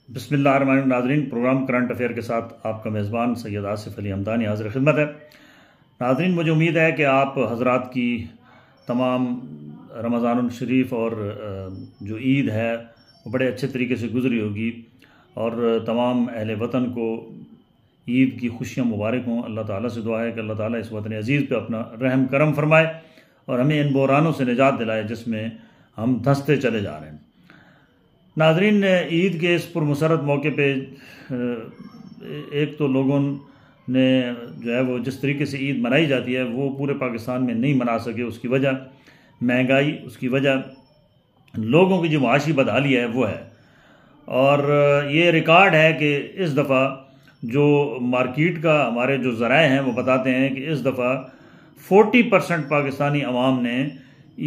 बिस्मिल्लाहिर्रहमानिर्रहीम। नाज़रीन, programme current affair के साथ आपका मेज़बान सैयद आसिफ अली हमदानी हाज़िर खिदमत है। नाज़रीन, मुझे उम्मीद है कि आप हज़रात की तमाम रमज़ानुल शरीफ और जो ईद है वो बड़े अच्छे तरीके से गुजरी होगी और तमाम अहले वतन को ईद की खुशियाँ मुबारक हों। अल्लाह ताला से दुआ है कि अल्लाह ताला इस वतन अज़ीज़ पे अपना रहम करम फरमाए और हमें इन बहरानों से निजात दिलाए जिसमें हम धंसते चले जा रहे हैं। नाज़रीन, ईद के इस पुरमसरत मौके पे एक तो लोगों ने जो है वो जिस तरीके से ईद मनाई जाती है वो पूरे पाकिस्तान में नहीं मना सके। उसकी वजह महंगाई, उसकी वजह लोगों की जो माशी बदहाली है वो है। और ये रिकॉर्ड है कि इस दफ़ा जो मार्केट का हमारे जो ज़राए हैं वो बताते हैं कि इस दफ़ा 40% पाकिस्तानी अवाम ने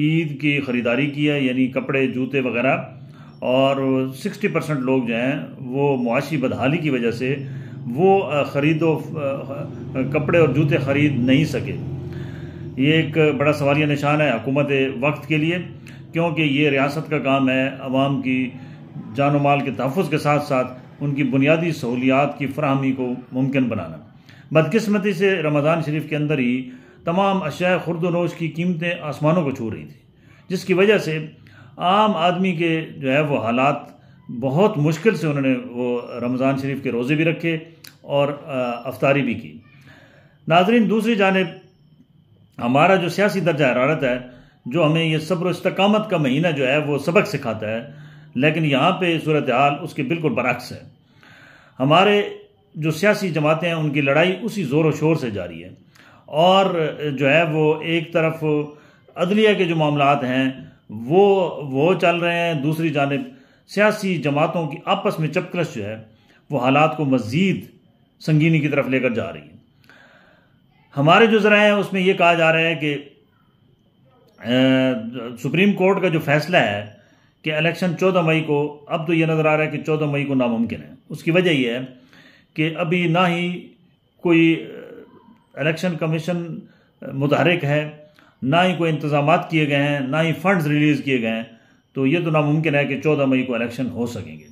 ईद की ख़रीदारी की है, यानी कपड़े जूते वगैरह, और 60% लोग जो हैं वो मुआशी बदहाली की वजह से वो कपड़े और जूते ख़रीद नहीं सके। ये एक बड़ा सवालिया निशान है हुकूमत वक्त के लिए, क्योंकि ये रियासत का काम है अवाम की जान माल के तहफ़्फ़ुज़ के साथ साथ उनकी बुनियादी सहूलियात की फराहमी को मुमकिन बनाना। बदकिस्मती से रमज़ान शरीफ के अंदर ही तमाम अशिया खुर्द-व-नोश की कीमतें आसमानों को छू रही थी, जिसकी वजह से आम आदमी के जो है वो हालात बहुत मुश्किल से उन्होंने वो रमज़ान शरीफ के रोज़े भी रखे और अफ्तारी भी की। नाज़रीन, दूसरी जानिब हमारा जो सियासी दर्जा हरारत है, जो हमें ये सब्र इस्तकामत का महीना जो है वो सबक सिखाता है, लेकिन यहाँ पे सूरत हाल उसके बिल्कुल बरअक्स है। हमारे जो सियासी जमातें हैं उनकी लड़ाई उसी ज़ोर व शोर से जारी है और जो है वो एक तरफ अदलिया के जो मामलात हैं वो चल रहे हैं, दूसरी जानिब सियासी जमातों की आपस में चपकलश जो है वो हालात को मज़ीद संगीनी की तरफ लेकर जा रही है। हमारे जो ज़राए हैं उसमें ये कहा जा रहा है कि सुप्रीम कोर्ट का जो फैसला है कि इलेक्शन 14 मई को, अब तो ये नज़र आ रहा है कि 14 मई को नामुमकिन है। उसकी वजह यह है कि अभी ना ही कोई इलेक्शन कमीशन मुतहरिक है, ना ही कोई इंतज़ामात किए गए हैं, ना ही फंड्स रिलीज़ किए गए हैं, तो ये तो नामुमकिन है कि 14 मई को इलेक्शन हो सकेंगे।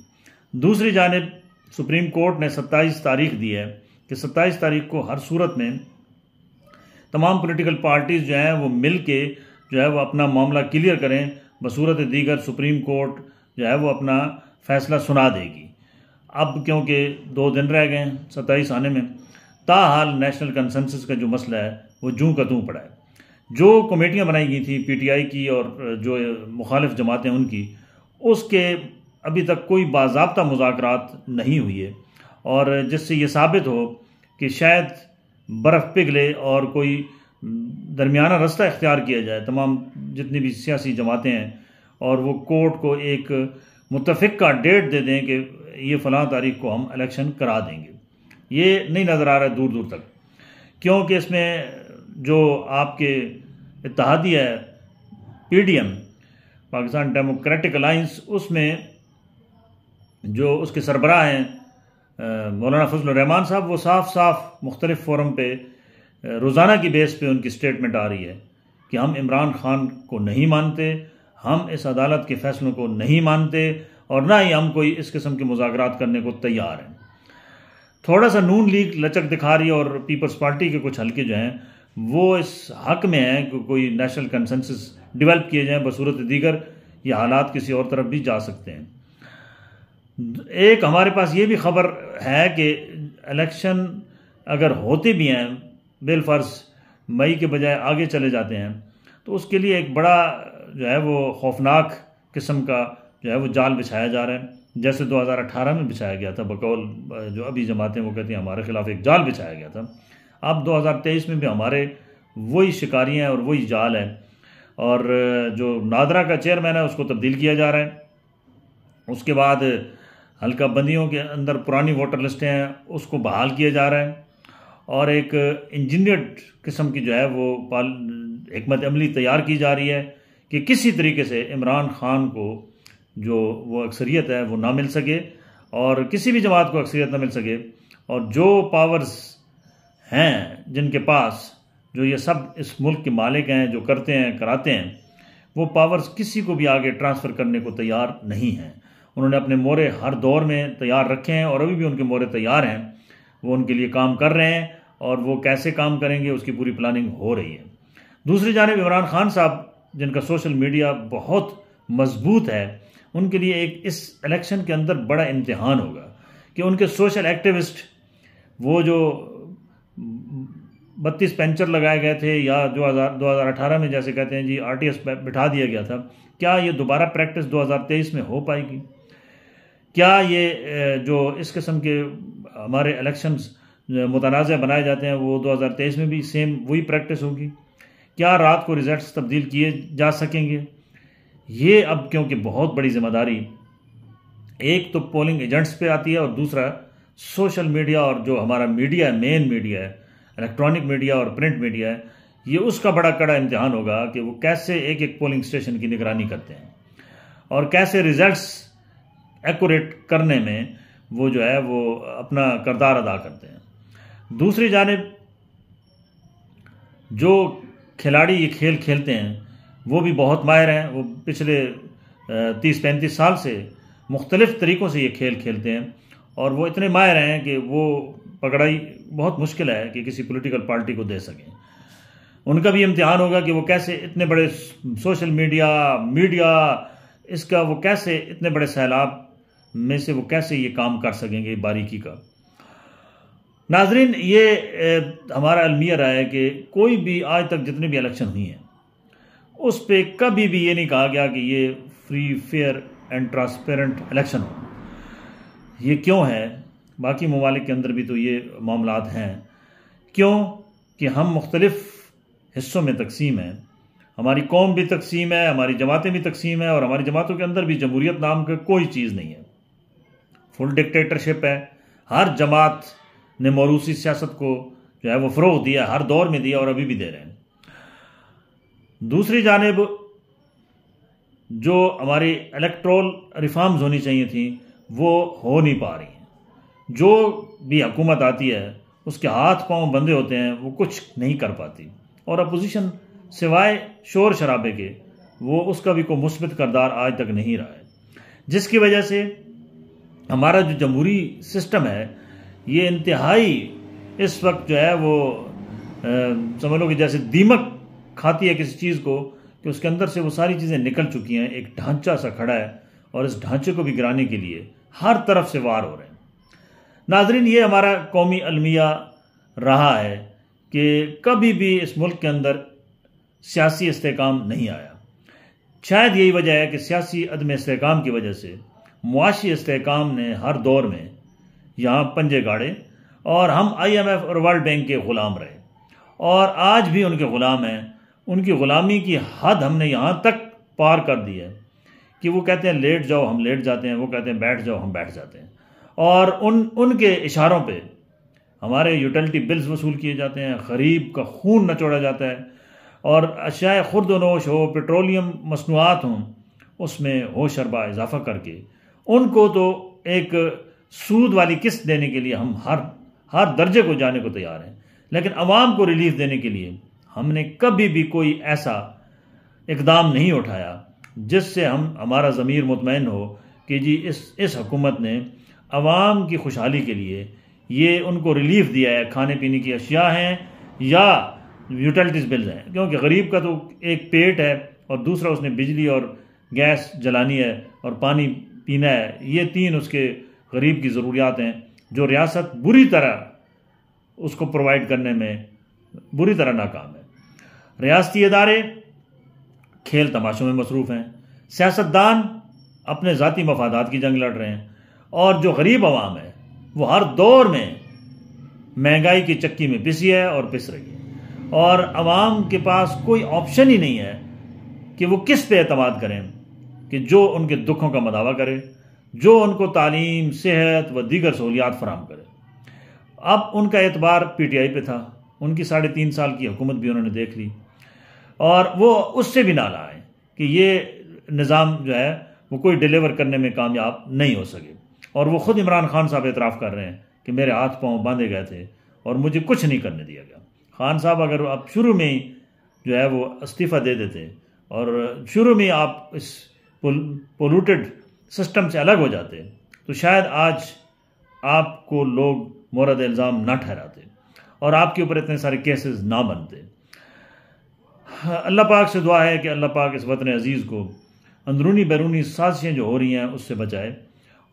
दूसरी जानिब सुप्रीम कोर्ट ने 27 तारीख दी है कि 27 तारीख को हर सूरत में तमाम पॉलिटिकल पार्टीज़ जो हैं वो मिल के जो है वो अपना मामला क्लियर करें, बसूरत दीगर सुप्रीम कोर्ट जो है वो अपना फ़ैसला सुना देगी। अब क्योंकि 2 दिन रह गए हैं 27 आने में, ताहाल नेशनल कंसेंसस का जो मसला है वो जूं का तूं पड़ा है। जो कमेटियां बनाई गई थी पीटीआई की और जो मुखालिफ जमातें उनकी, उसके अभी तक कोई बाज़ाब्ता मुज़ाकरात नहीं हुई है, और जिससे ये साबित हो कि शायद बर्फ़ पिघले और कोई दरमियाना रास्ता इख्तियार किया जाए, तमाम जितनी भी सियासी जमातें हैं, और वो कोर्ट को एक मुत्तफ़िक़ा डेट दे दें कि ये फ़लाँ तारीख को हम इलेक्शन करा देंगे। ये नहीं नज़र आ रहा है दूर दूर तक, क्योंकि इसमें जो आपके इत्तेहादी है पीडीएम, पाकिस्तान डेमोक्रेटिक अलायंस, उसमें जो उसके सरबराह हैं मौलाना फजलुर रहमान साहब, वो साफ साफ मुख्तलिफ फोरम पे रोज़ाना की बेस पे उनकी स्टेटमेंट आ रही है कि हम इमरान खान को नहीं मानते, हम इस अदालत के फैसलों को नहीं मानते, और ना ही हम कोई इस किस्म के मुज़ाकरात करने को तैयार हैं। थोड़ा सा नून लीग लचक दिखा रही है और पीपल्स पार्टी के कुछ हल्के जो हैं वो इस हक में हैं कि कोई नेशनल कंसेंसस डेवलप किए जाएं, बसूरत दीगर ये हालात किसी और तरफ भी जा सकते हैं। एक हमारे पास ये भी खबर है कि इलेक्शन अगर होते भी हैं, बिलफर्ज मई के बजाय आगे चले जाते हैं, तो उसके लिए एक बड़ा जो है वो खौफनाक किस्म का जो है वो जाल बिछाया जा रहा है, जैसे 2018 में बिछाया गया था। बकौल जो अभी जमातें वो कहती हैं हमारे खिलाफ एक जाल बिछाया गया था। अब 2023 में भी हमारे वही शिकारियाँ हैं और वही जाल है, और जो नादरा का चेयरमैन है उसको तब्दील किया जा रहा है। उसके बाद हल्का बंदियों के अंदर पुरानी वोटर लिस्टें हैं उसको बहाल किया जा रहा है, और एक इंजीनियर्ड किस्म की जो है वो हिकमत अमली तैयार की जा रही है कि किसी तरीके से इमरान खान को जो वो अक्सरियत है वो ना मिल सके, और किसी भी जमात को अक्सरियत ना मिल सके, और जो पावर्स हैं जिनके पास, जो ये सब इस मुल्क के मालिक हैं, जो करते हैं कराते हैं, वो पावर्स किसी को भी आगे ट्रांसफ़र करने को तैयार नहीं हैं। उन्होंने अपने मोहरे हर दौर में तैयार रखे हैं और अभी भी उनके मोहरे तैयार हैं। वो उनके लिए काम कर रहे हैं और वो कैसे काम करेंगे उसकी पूरी प्लानिंग हो रही है। दूसरी जानिब इमरान खान साहब, जिनका सोशल मीडिया बहुत मजबूत है, उनके लिए एक इस इलेक्शन के अंदर बड़ा इम्तिहान होगा कि उनके सोशल एक्टिविस्ट, वो जो 32 पेंचर लगाए गए थे या 2018 में जैसे कहते हैं जी RTS बिठा दिया गया था, क्या ये दोबारा प्रैक्टिस 2023 में हो पाएगी? क्या ये जो इस किस्म के हमारे इलेक्शंस मुतनाज़ बनाए जाते हैं वो 2023 में भी सेम वही प्रैक्टिस होगी? क्या रात को रिजल्ट्स तब्दील किए जा सकेंगे? ये अब क्योंकि बहुत बड़ी जिम्मेदारी एक तो पोलिंग एजेंट्स पे आती है और दूसरा सोशल मीडिया और जो हमारा मीडिया है, मेन मीडिया है, इलेक्ट्रॉनिक मीडिया और प्रिंट मीडिया है, ये उसका बड़ा कड़ा इम्तिहान होगा कि वो कैसे एक एक पोलिंग स्टेशन की निगरानी करते हैं और कैसे रिजल्ट्स एक्यूरेट करने में वो जो है वो अपना किरदार अदा करते हैं। दूसरी जानिब जो खिलाड़ी ये खेल खेलते हैं वो भी बहुत माहिर हैं। वो पिछले 30-35 साल से मुख्तलिफ तरीक़ों से ये खेल खेलते हैं और वो इतने माहिर हैं कि वो पकड़ाई बहुत मुश्किल है कि किसी पॉलिटिकल पार्टी को दे सकें। उनका भी इम्तिहान होगा कि वो कैसे इतने बड़े सोशल मीडिया इसका वो कैसे इतने बड़े सैलाब में से वो कैसे ये काम कर सकेंगे बारीकी का। नाजरीन, ये हमारा अलमिया रहा है कि कोई भी आज तक जितने भी इलेक्शन हुई हैं उस पर कभी भी ये नहीं कहा गया कि ये free, fair and transparent election हो। ये क्यों है? बाकी ममालिक के अंदर भी तो ये मामलात हैं। क्यों कि हम मुख्तलिफ हिस्सों में तकसीम हैं, हमारी कौम भी तकसीम है, हमारी जमातें भी तकसीम है और हमारी जमातों के अंदर भी जमहूरियत नाम का कोई चीज़ नहीं है। फुल डिक्टेटरशिप है। हर जमात ने मौरूसी सियासत को जो है वो फ़रोग़ दिया, हर दौर में दिया और अभी भी दे रहे हैं। दूसरी जानिब जो हमारी इलेक्ट्रोल रिफॉर्म्स होनी चाहिए थी वो हो नहीं पा रही हैं। जो भी हुकूमत आती है उसके हाथ पांव बंधे होते हैं, वो कुछ नहीं कर पाती और अपोजिशन सिवाय शोर शराबे के वो उसका भी कोई मुस्बित किरदार आज तक नहीं रहा है, जिसकी वजह से हमारा जो जमहूरी सिस्टम है ये इंतहाई इस वक्त जो है वो समझ लो कि जैसे दीमक खाती है किसी चीज़ को कि उसके अंदर से वो सारी चीज़ें निकल चुकी हैं, एक ढांचा सा खड़ा है और इस ढांचे को भी गिराने के लिए हर तरफ से वार हो रहे हैं। नाजरीन, ये हमारा कौमी अलमिया रहा है कि कभी भी इस मुल्क के अंदर सियासी इस्तेहकाम नहीं आया। शायद यही वजह है कि सियासी अदम इस्तेहकाम की वजह से मुआशी इस्तेहकाम ने हर दौर में यहाँ पंजे गाड़े और हम IMF और वर्ल्ड बैंक के ग़ुलाम रहे और आज भी उनके ग़ुलाम हैं। उनकी ग़ुलामी की हद हमने यहाँ तक पार कर दी है कि वो कहते हैं लेट जाओ, हम लेट जाते हैं, वो कहते हैं बैठ जाओ, हम बैठ जाते हैं और उनके इशारों पे हमारे यूटिलिटी बिल्स वसूल किए जाते हैं, गरीब का खून नचोड़ा जाता है और अशियाए खुर्द-व-नोश हो, पेट्रोलियम मसनूआत हों, उसमें हो शरबा इजाफा करके उनको तो एक सूद वाली किस्त देने के लिए हम हर दर्जे को जाने को तैयार हैं, लेकिन अवाम को रिलीफ देने के लिए हमने कभी भी कोई ऐसा इकदाम नहीं उठाया जिससे हमारा ज़मीर मुतमईन हो कि जी इस हुकूमत ने अवाम की खुशहाली के लिए ये उनको रिलीफ दिया है। खाने पीने की अशिया हैं या यूटिलिटीज़ बिल्स हैं, क्योंकि गरीब का तो एक पेट है और दूसरा उसने बिजली और गैस जलानी है और पानी पीना है। ये तीन उसके गरीब की ज़रूरियात हैं जो रियासत बुरी तरह उसको प्रोवाइड करने में बुरी तरह नाकाम है। रियासती इदारे खेल तमाशों में मसरूफ़ हैं, सियासतदान अपने ज़ाती मफादात की जंग लड़ रहे हैं और जो गरीब अवाम है वो हर दौर में महंगाई की चक्की में पिसी है और पिस रही है और अवाम के पास कोई ऑप्शन ही नहीं है कि वो किस पे एतमाद करें कि जो उनके दुखों का मदावा करे, जो उनको तालीम, सेहत व दीगर सहूलियात फराहम करे। अब उनका एतबार PTI पे था, उनकी 3.5 साल की हुकूमत भी उन्होंने देख ली और वो उससे भी नाला आए कि ये निज़ाम जो है वो कोई डिलीवर करने में कामयाब नहीं हो सके और वो ख़ुद इमरान खान साहब एतराफ़ कर रहे हैं कि मेरे हाथ पांव बांधे गए थे और मुझे कुछ नहीं करने दिया गया। खान साहब, अगर आप शुरू में ही जो है वो इस्तीफ़ा दे देते और शुरू में आप इस पोलूटेड सिस्टम से अलग हो जाते तो शायद आज आपको लोग मोरद इल्ज़ाम ना ठहराते और आपके ऊपर इतने सारे केसेस ना बनते। अल्लाह पाक से दुआ है कि अल्लाह पाक इस वतन अजीज़ को अंदरूनी बैरूनी साजिशें जो हो रही हैं उससे बचाए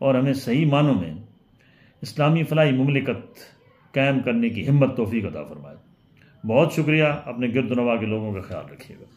और हमें सही मानों में इस्लामी फलाही मुमलिकत कायम करने की हिम्मत तौफीक अता फरमाए। बहुत शुक्रिया। अपने गिरद नवा के लोगों का ख्याल रखिएगा।